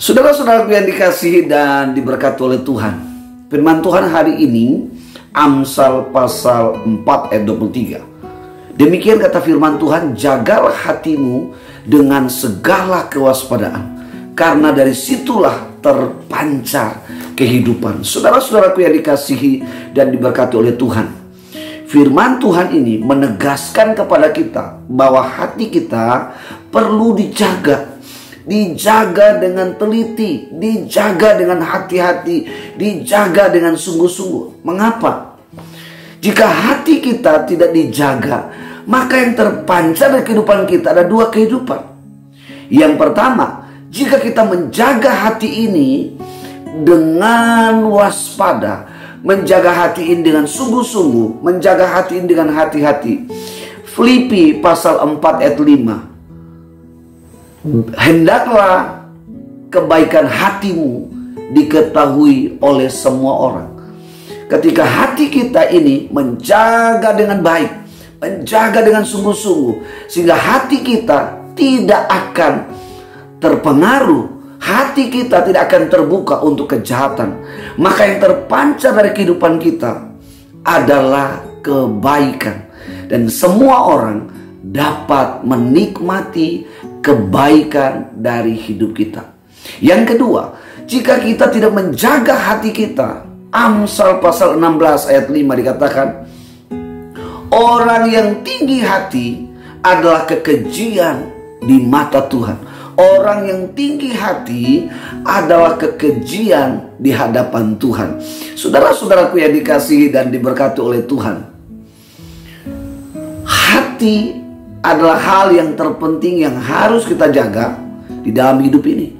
Saudara-saudaraku yang dikasihi dan diberkati oleh Tuhan, firman Tuhan hari ini Amsal pasal 4 ayat 23. Demikian kata firman Tuhan, jagalah hatimu dengan segala kewaspadaan, karena dari situlah terpancar kehidupan. Saudara-saudaraku yang dikasihi dan diberkati oleh Tuhan, firman Tuhan ini menegaskan kepada kita bahwa hati kita perlu dijaga. Dijaga dengan teliti, dijaga dengan hati-hati, dijaga dengan sungguh-sungguh. Mengapa? Jika hati kita tidak dijaga, maka yang terpancar dari kehidupan kita ada dua kehidupan. Yang pertama, jika kita menjaga hati ini dengan waspada, menjaga hati ini dengan sungguh-sungguh, menjaga hati ini dengan hati-hati. Filipi pasal 4 ayat 5. Hendaklah kebaikan hatimu diketahui oleh semua orang. Ketika hati kita ini menjaga dengan baik, menjaga dengan sungguh-sungguh, sehingga hati kita tidak akan terpengaruh, hati kita tidak akan terbuka untuk kejahatan, maka yang terpancar dari kehidupan kita adalah kebaikan. Dan semua orang dapat menikmati kebaikan dari hidup kita. Yang kedua, jika kita tidak menjaga hati kita, Amsal pasal 16 ayat 5 dikatakan, orang yang tinggi hati adalah kekejian di mata Tuhan. Orang yang tinggi hati adalah kekejian di hadapan Tuhan. Saudara-saudaraku yang dikasihi dan diberkati oleh Tuhan, hati adalah hal yang terpenting yang harus kita jaga di dalam hidup ini.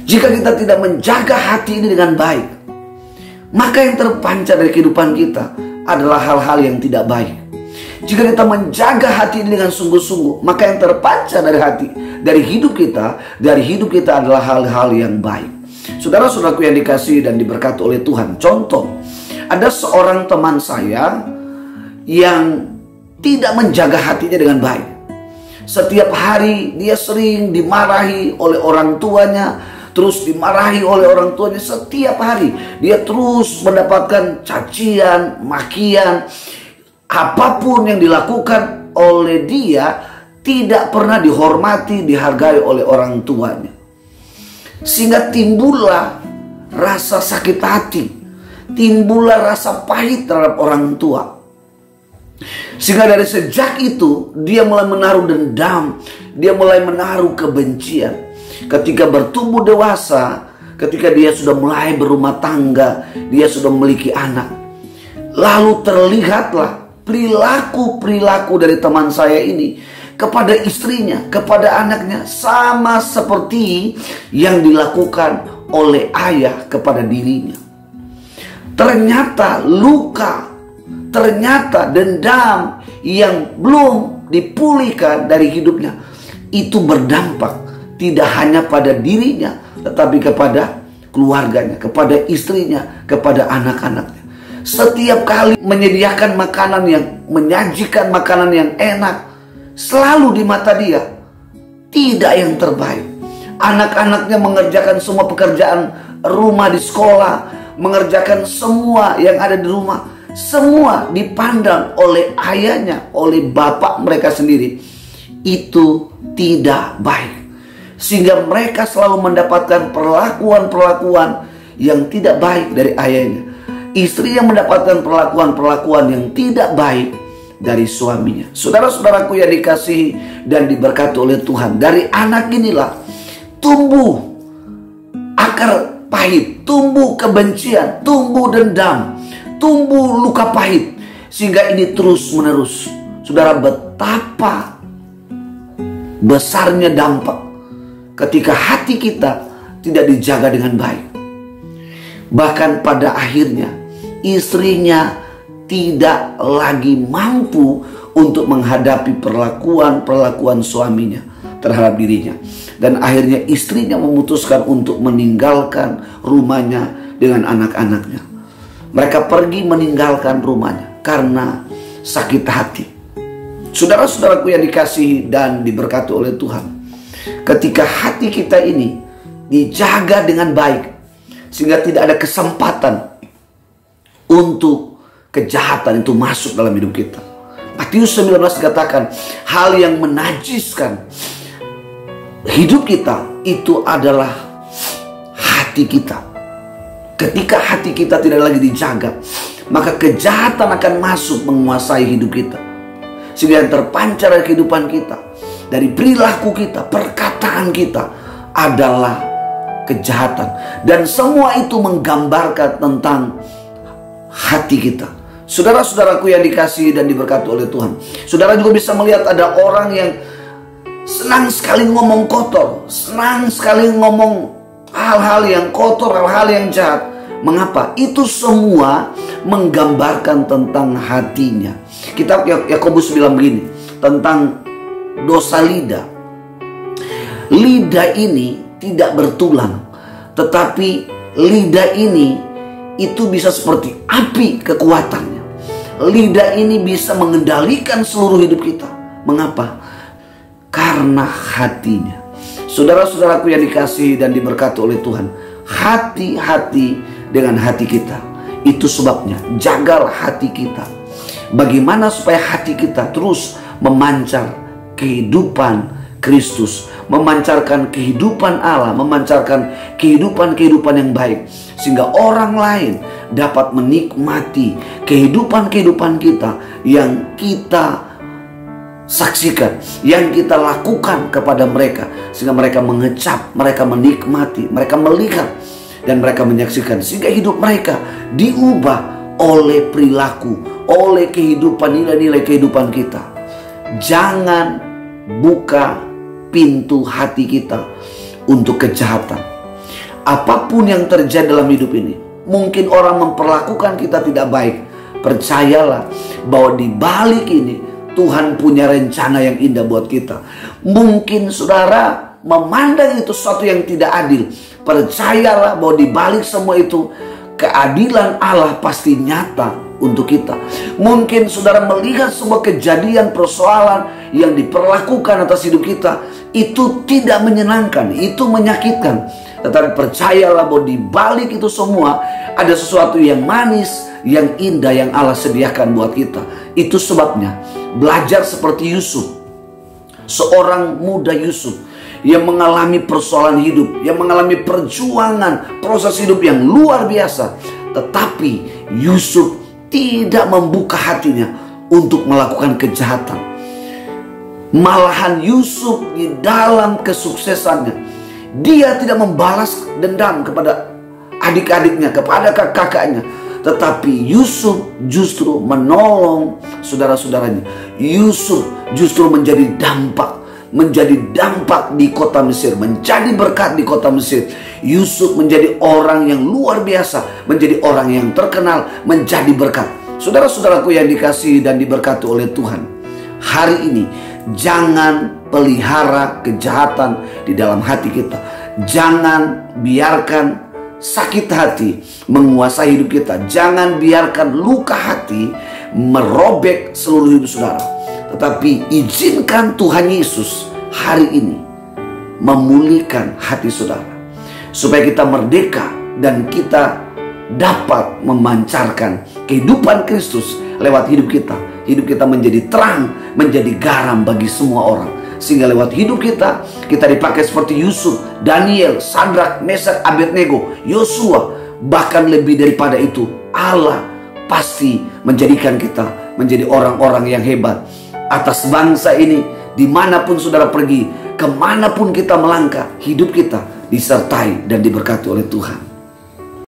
Jika kita tidak menjaga hati ini dengan baik, maka yang terpancar dari kehidupan kita adalah hal-hal yang tidak baik. Jika kita menjaga hati ini dengan sungguh-sungguh, maka yang terpancar dari hati, dari hidup kita adalah hal-hal yang baik. Saudara-saudaraku yang dikasihi dan diberkati oleh Tuhan, contoh, ada seorang teman saya yang tidak menjaga hatinya dengan baik. Setiap hari dia sering dimarahi oleh orang tuanya, terus dimarahi oleh orang tuanya setiap hari. Dia terus mendapatkan cacian, makian. Apapun yang dilakukan oleh dia tidak pernah dihormati, dihargai oleh orang tuanya. Sehingga timbullah rasa sakit hati, timbullah rasa pahit terhadap orang tua. Sehingga dari sejak itu dia mulai menaruh dendam, dia mulai menaruh kebencian. Ketika bertumbuh dewasa, ketika dia sudah mulai berumah tangga, dia sudah memiliki anak, lalu terlihatlah perilaku-perilaku dari teman saya ini kepada istrinya, kepada anaknya, sama seperti yang dilakukan oleh ayah kepada dirinya. Ternyata luka, ternyata dendam yang belum dipulihkan dari hidupnya itu berdampak tidak hanya pada dirinya, tetapi kepada keluarganya, kepada istrinya, kepada anak-anaknya. Setiap kali menyajikan makanan yang enak, selalu di mata dia tidak yang terbaik. Anak-anaknya mengerjakan semua pekerjaan rumah di sekolah, mengerjakan semua yang ada di rumah, semua dipandang oleh ayahnya, oleh bapak mereka sendiri, itu tidak baik. Sehingga mereka selalu mendapatkan perlakuan-perlakuan yang tidak baik dari ayahnya. Istri yang mendapatkan perlakuan-perlakuan yang tidak baik dari suaminya. Saudara-saudaraku yang dikasihi dan diberkati oleh Tuhan, dari anak inilah tumbuh akar pahit, tumbuh kebencian, tumbuh dendam, tumbuh luka pahit, sehingga ini terus menerus. Saudara, betapa besarnya dampak ketika hati kita tidak dijaga dengan baik. Bahkan pada akhirnya istrinya tidak lagi mampu untuk menghadapi perlakuan suaminya terhadap dirinya. Dan akhirnya istrinya memutuskan untuk meninggalkan rumahnya dengan anak-anaknya. Mereka pergi meninggalkan rumahnya karena sakit hati. Saudara-saudaraku yang dikasihi dan diberkati oleh Tuhan, ketika hati kita ini dijaga dengan baik, sehingga tidak ada kesempatan untuk kejahatan itu masuk dalam hidup kita. Matius 19 dikatakan, hal yang menajiskan hidup kita itu adalah hati kita. Ketika hati kita tidak lagi dijaga, maka kejahatan akan masuk menguasai hidup kita. Sehingga yang terpancar dari kehidupan kita, dari perilaku kita, perkataan kita adalah kejahatan. Dan semua itu menggambarkan tentang hati kita. Saudara-saudaraku yang dikasihi dan diberkati oleh Tuhan, saudara juga bisa melihat ada orang yang senang sekali ngomong kotor, senang sekali ngomong hal-hal yang kotor, hal-hal yang jahat. Mengapa? Itu semua menggambarkan tentang hatinya. Kitab Yakobus bilang begini tentang dosa lidah. Lidah ini tidak bertulang, tetapi lidah ini itu bisa seperti api kekuatannya. Lidah ini bisa mengendalikan seluruh hidup kita. Mengapa? Karena hatinya. Saudara-saudaraku yang dikasihi dan diberkati oleh Tuhan, hati-hati dengan hati kita. Itu sebabnya jagalah hati kita. Bagaimana supaya hati kita terus memancar kehidupan Kristus, memancarkan kehidupan Allah, memancarkan kehidupan yang baik, sehingga orang lain dapat menikmati kehidupan kita yang kita saksikan, yang kita lakukan kepada mereka, sehingga mereka mengecap, mereka menikmati, mereka melihat, dan mereka menyaksikan, sehingga hidup mereka diubah oleh perilaku, oleh kehidupan, nilai-nilai kehidupan kita. Jangan buka pintu hati kita untuk kejahatan. Apapun yang terjadi dalam hidup ini, mungkin orang memperlakukan kita tidak baik, percayalah bahwa di balik ini Tuhan punya rencana yang indah buat kita. Mungkin saudara memandang itu sesuatu yang tidak adil, percayalah bahwa di balik semua itu keadilan Allah pasti nyata untuk kita. Mungkin saudara melihat sebuah kejadian, persoalan yang diperlakukan atas hidup kita, itu tidak menyenangkan, itu menyakitkan. Tetapi percayalah bahwa di balik itu semua ada sesuatu yang manis, yang indah yang Allah sediakan buat kita. Itu sebabnya belajar seperti Yusuf, seorang muda Yusuf yang mengalami persoalan hidup, yang mengalami perjuangan, proses hidup yang luar biasa. Tetapi Yusuf tidak membuka hatinya untuk melakukan kejahatan. Malahan Yusuf di dalam kesuksesannya, dia tidak membalas dendam kepada adik-adiknya, kepada kakaknya. Tetapi Yusuf justru menolong saudara-saudaranya. Yusuf justru menjadi dampak di kota Mesir, menjadi berkat di kota Mesir. Yusuf menjadi orang yang luar biasa, menjadi orang yang terkenal, menjadi berkat. Saudara-saudaraku yang dikasihi dan diberkati oleh Tuhan, hari ini jangan pelihara kejahatan di dalam hati kita. Jangan biarkan sakit hati menguasai hidup kita. Jangan biarkan luka hati merobek seluruh hidup saudara. Tetapi izinkan Tuhan Yesus hari ini memulihkan hati saudara, supaya kita merdeka dan kita dapat memancarkan kehidupan Kristus lewat hidup kita. Hidup kita menjadi terang, menjadi garam bagi semua orang. Sehingga lewat hidup kita, kita dipakai seperti Yusuf, Daniel, Sadrak, Mesak, Abednego, Yosua. Bahkan lebih daripada itu, Allah pasti menjadikan kita menjadi orang-orang yang hebat atas bangsa ini. Dimanapun saudara pergi, kemanapun kita melangkah, hidup kita disertai dan diberkati oleh Tuhan.